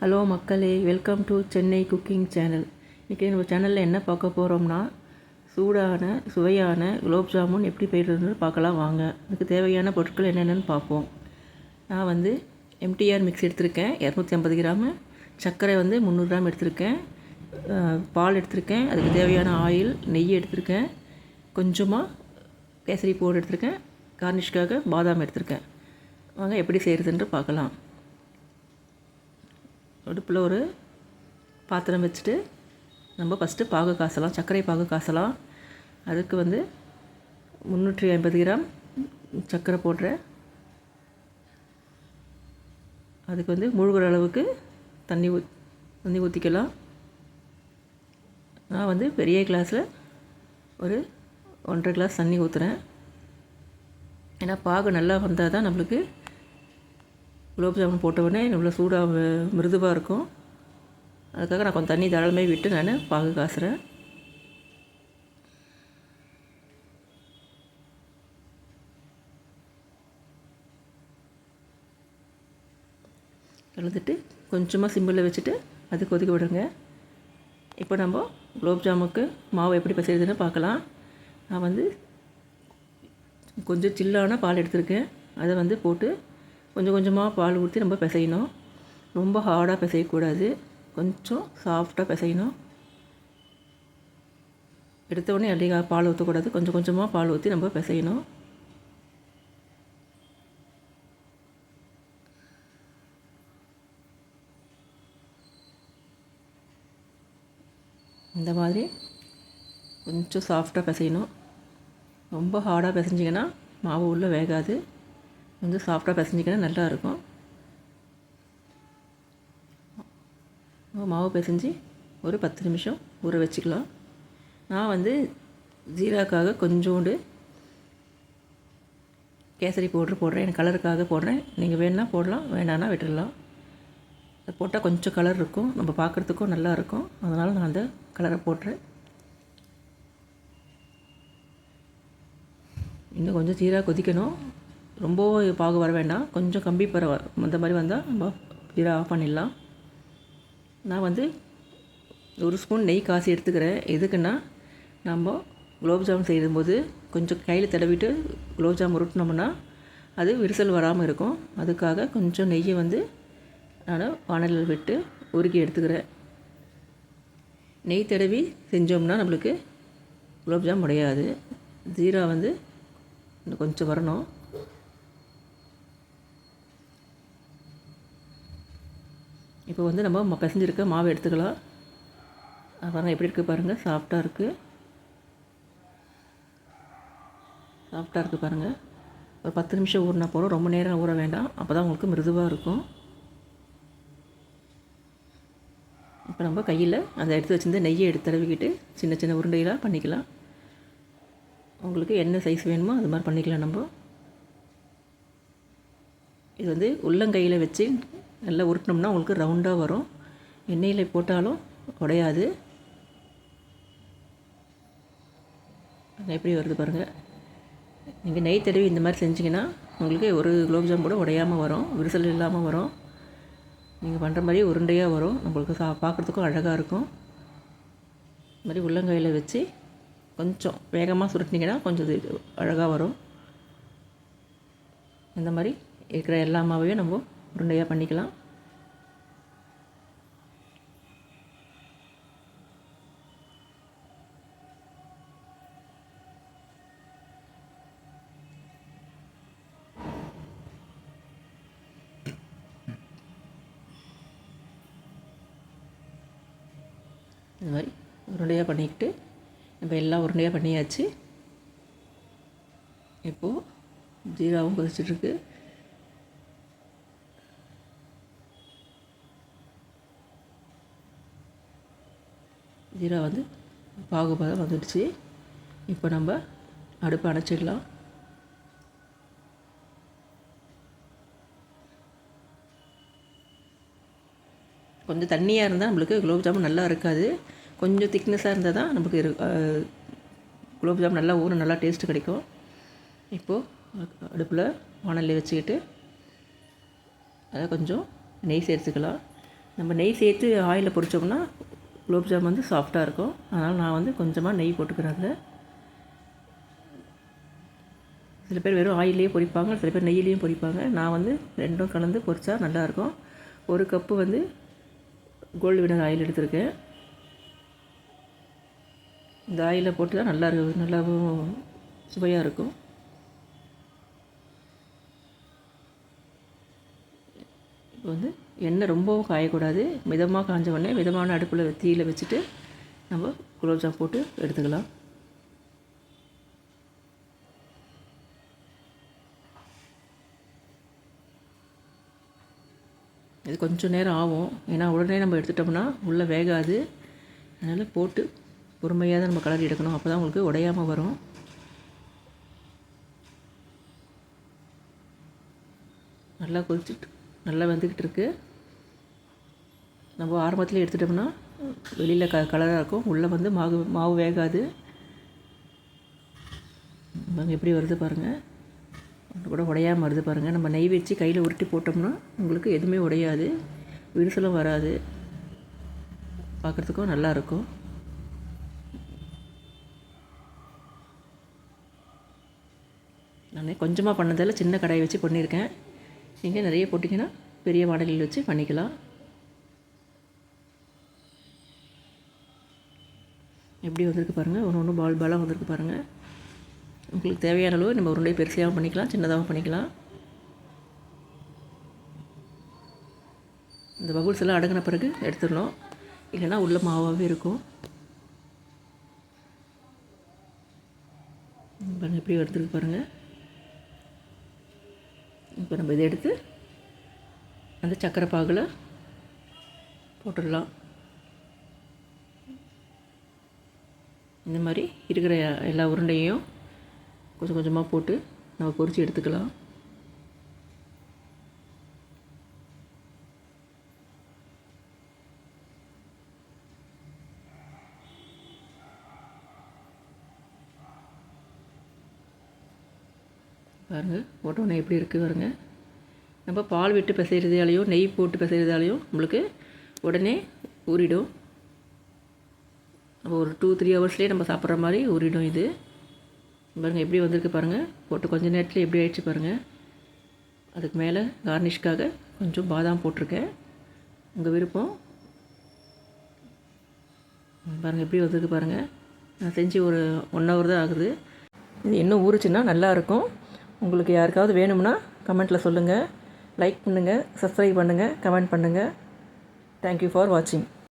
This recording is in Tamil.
ஹலோ மக்களே, welcome to Chennai cooking channel. இன்றைக்கி நம்ம சேனலில் என்ன பார்க்க போகிறோம்னா, சூடான சுவையான குலோப் ஜாமுன் எப்படி செய்கிறதுன்னு பார்க்கலாம் வாங்க. அதுக்கு தேவையான பொருட்கள் என்னென்னு பார்ப்போம். நான் வந்து எம்டிஆர் மிக்ஸ் எடுத்திருக்கேன் 250 கிராமு, சர்க்கரை வந்து 300 கிராம் எடுத்திருக்கேன், பால் எடுத்திருக்கேன், அதுக்கு தேவையான ஆயில், நெய் எடுத்திருக்கேன், கொஞ்சமாக கேசரி பவுடர் எடுத்திருக்கேன், கார்னிஷ்காக பாதாம் எடுத்திருக்கேன். வாங்க எப்படி செய்கிறதுன்னு பார்க்கலாம். அடுப்பில் ஒரு பாத்திரம் வச்சுட்டு நம்ம ஃபஸ்ட்டு பாகு காசலாம், சர்க்கரை பாகு காசலாம். அதுக்கு வந்து 350 கிராம் சர்க்கரை போடுறேன். அதுக்கு வந்து முழுகிற அளவுக்கு தண்ணி ஊற்றிக்கலாம். நான் வந்து பெரிய கிளாஸில் ஒரு 1.5 கிளாஸ் தண்ணி ஊற்றுறேன். ஏன்னா பாகு நல்லா வந்தால் தான் நம்மளுக்கு குலோப் ஜாமுன் போட்ட உடனே இவ்வளோ சூடாக மிருதுவாக இருக்கும். அதுக்காக நான் கொஞ்சம் தண்ணி தாராளமாக விட்டு நான் பாகு காசுறேன். கலந்துட்டு கொஞ்சமாக சிம்மில் வச்சுட்டு அது கொதிக்க விடுங்க. இப்போ நம்ம குலோப் ஜாமுக்கு மாவு எப்படி பிசைறதுன்னு பார்க்கலாம். நான் வந்து கொஞ்சம் சில்லான பால் எடுத்திருக்கேன். அதை வந்து போட்டு கொஞ்சம் கொஞ்சமாக பால் ஊற்றி நம்ம பிசையணும். ரொம்ப ஹார்டாக பிசையக்கூடாது, கொஞ்சம் சாஃப்டாக பிசையணும். எடுத்தவுடனே அள்ளி பால் ஊற்றக்கூடாது, கொஞ்சம் கொஞ்சமாக பால் ஊற்றி நம்ம பிசையணும். இந்த மாதிரி கொஞ்சம் சாஃப்டாக பிசையணும். ரொம்ப ஹார்டாக பிசைஞ்சிங்கன்னா மாவு உள்ளே வேகாது. கொஞ்சம் சாஃப்டாக பிசைஞ்சிக்கினா நல்லாயிருக்கும். மாவு பிசைஞ்சு ஒரு 10 நிமிஷம் ஊற வச்சுக்கலாம். நான் வந்து ஜீராக்காக கொஞ்சோண்டு கேசரி பவுட்ரு போடுறேன், எனக்கு கலருக்காக போடுறேன். நீங்கள் வேணுன்னா போடலாம், வேண்டான்னா விட்டுடலாம். அது போட்டால் கொஞ்சம் கலர் இருக்கும், நம்ம பார்க்குறதுக்கும் நல்லாயிருக்கும். அதனால் நான் அந்த கலரை போடுறேன். இன்னும் கொஞ்சம் ஜீரா கொதிக்கணும். ரொம்ப பாகு வர வேண்டாம், கொஞ்சம் கம்பி பர அந்த மாதிரி வந்தால் நம்ம ஜீரா ஆஃப் பண்ணிடலாம். நான் வந்து 1 ஸ்பூன் நெய் காசி எடுத்துக்கிறேன். எதுக்குன்னா நம்ம குலோப் ஜாமுன் செய்யும்போது கொஞ்சம் கையில் தடவிட்டு குலோப் ஜாமுன் உருட்டினோம்னா அது விரிசல் வராமல் இருக்கும். அதுக்காக கொஞ்சம் நெய்யை வந்து நான் வானலில் விட்டு உருக்கி எடுத்துக்கிறேன். நெய் தடவி செஞ்சோம்னா நம்மளுக்கு குலோப் ஜாமுன் உடையாது. ஜீரா வந்து இன்னும் கொஞ்சம் வரணும். இப்போ வந்து நம்ம பிசைஞ்சிருக்க மாவு எடுத்துக்கலாம். பாருங்கள் எப்படி இருக்குது பாருங்கள், சாஃப்டாக இருக்குது பாருங்கள். ஒரு 10 நிமிஷம் ஊறினா போகிறோம், ரொம்ப நேரம் ஊற வேண்டாம். அப்போ தான் உங்களுக்கு மிருதுவாக இருக்கும். இப்போ நம்ம கையில் அந்த எடுத்து வச்சுருந்த நெய்யை எடுத்து தடவிக்கிட்டு சின்ன சின்ன உருண்டைகளாக பண்ணிக்கலாம். உங்களுக்கு என்ன சைஸ் வேணுமோ அது மாதிரி பண்ணிக்கலாம். நம்ம இது வந்து உள்ளங்கையில் வச்சு நல்லா உருட்டினோம்னா உங்களுக்கு ரவுண்டாக வரும். எண்ணெயில் போட்டாலும் உடையாது. எப்படி வருது பாருங்கள். நீங்கள் நெய் தடவி இந்த மாதிரி செஞ்சிங்கன்னா உங்களுக்கு ஒரு குலோப் ஜாமுன் கூட உடையாமல் வரும், விரிசல் இல்லாமல் வரும். நீங்கள் பண்ணுற மாதிரி உருண்டையாக வரும், நம்மளுக்கு பார்க்குறதுக்கும் அழகாக இருக்கும். இது மாதிரி உள்ளங்கையில் வச்சு கொஞ்சம் வேகமாக சுருட்டினீங்கன்னா கொஞ்சம் இது அழகாக வரும். இந்த மாதிரி இருக்கிற எல்லா மாவையும் நம்ம உருண்டையாக பண்ணிக்கலாம். இந்த மாதிரி உருண்டையாக பண்ணிக்கிட்டு நம்ம எல்லாம் உருண்டையாக பண்ணியாச்சு. இப்போது ஜீராவும் கொதிச்சிட்ருக்கு. ஜீரா வந்து பாகுபாதம் வந்துடுச்சு. இப்போ நம்ம அடுப்பை அணைச்சிடலாம். கொஞ்சம் தண்ணியாக இருந்தால் நம்மளுக்கு குலோப் ஜாமுன் நல்லா இருக்காது. கொஞ்சம் திக்னஸாக இருந்தால் தான் நமக்கு குலோப் ஜாமுன் நல்லா ஊற நல்லா டேஸ்ட்டு கிடைக்கும். இப்போது அடுப்பில் வானல்ல வச்சுக்கிட்டு அதை கொஞ்சம் நெய் சேர்த்துக்கலாம். நம்ம நெய் சேர்த்து ஆயிலில் பொரித்தோம்னா குலோப்ஜாம் வந்து சாஃப்டாக இருக்கும். அதனால் நான் வந்து கொஞ்சமாக நெய் போட்டுக்கிறேன் அதில். சில பேர் வெறும் ஆயிலே பொரிப்பாங்க, சில பேர் நெய்யிலையும் பொரிப்பாங்க. நான் வந்து ரெண்டும் கலந்து பொரித்தா நல்லாயிருக்கும். 1 கப்பு வந்து கோல்டு வினர் ஆயில் எடுத்திருக்கேன். இந்த ஆயிலில் போட்டு தான் நல்லாவும் சுவையாக இருக்கும். இப்போ வந்து எண்ணெய் ரொம்பவும் காயக்கூடாது. மிதமாக காஞ்ச உடனே மிதமான அடுப்பில் தீயில் வச்சுட்டு நம்ம குலோப்ஜாம் போட்டு எடுத்துக்கலாம். இது கொஞ்சம் நேரம் ஆகும். ஏன்னா உடனே நம்ம எடுத்துட்டோம்னா உள்ளே வேகாது. அதனால் போட்டு பொறுமையாக தான் நம்ம கலரி எடுக்கணும். அப்போ தான் உங்களுக்கு உடையாமல் வரும். நல்லா கொதிச்சுட்டு நல்லா வெந்துக்கிட்டு இருக்குது. நம்ம ஆரம்பத்தில் எடுத்துட்டோம்னா வெளியில் கலராக இருக்கும், உள்ளே வந்து மாவு வேகாது. எப்படி வருது பாருங்கள், ஒன்று கூட உடையாமல் வருது பாருங்கள். நம்ம நெய் வச்சு கையில் உருட்டி போட்டோம்னா உங்களுக்கு எதுவுமே உடையாது, விரிசலும் வராது, பார்க்குறதுக்கும் நல்லாயிருக்கும். நான் கொஞ்சமாக பண்ணதில் சின்ன கடாயை வச்சு பண்ணியிருக்கேன். நீங்கள் நிறைய போட்டிங்கன்னா பெரிய மாடலில் வச்சு பண்ணிக்கலாம். எப்படி வந்திருக்கு பாருங்கள், ஒன்று பாலாக வந்திருக்கு பாருங்கள். உங்களுக்கு தேவையான அளவு நம்ம உருண்டை பெருசாகவும் பண்ணிக்கலாம், சின்னதாகவும் பண்ணிக்கலாம். இந்த பபுள்ஸ் எல்லாம் அடங்கின பிறகு எடுத்துடணும், இல்லைன்னா உள்ள மாவாகவே இருக்கும். பாருங்கள் எப்படி வந்திருக்கு பாருங்கள். இப்போ நம்ம இதை எடுத்து அந்த சக்கரை பாகில் போட்டுடலாம். இந்த மாதிரி இருக்கிற எல்லா உருண்டையும் கொஞ்சம் கொஞ்சமாக போட்டு நம்ம பொரித்து எடுத்துக்கலாம். பாருங்கள் போட்டோன்னே எப்படி இருக்குது பாருங்கள். நம்ம பால் விட்டு பிசைகிறதாலையும் நெய் போட்டு பிசைகிறதாலையும் நம்மளுக்கு உடனே ஊறிடும். நம்ம ஒரு 2-3 ஹவர்ஸ்லேயே நம்ம சாப்பிட்ற மாதிரி ஊறிடும். இது பாருங்கள் எப்படி வந்திருக்கு பாருங்கள். போட்டு கொஞ்சம் நேரத்தில் எப்படி ஆயிடுச்சு பாருங்கள். அதுக்கு மேலே கார்னிஷ்காக கொஞ்சம் பாதாம் போட்டிருக்கேன், உங்கள் விருப்பம். பாருங்கள் எப்படி வந்திருக்கு பாருங்கள். நான் செஞ்சு ஒரு 1 ஹவர் தான் ஆகுது. இது இன்னும் ஊறிச்சுன்னா நல்லாயிருக்கும். உங்களுக்கு யாருக்காவது வேணும்னா கமெண்ட்டில் சொல்லுங்கள். லைக் பண்ணுங்கள், சப்ஸ்கிரைப் பண்ணுங்கள், கமெண்ட் பண்ணுங்கள். தேங்க்யூ ஃபார் வாட்சிங்.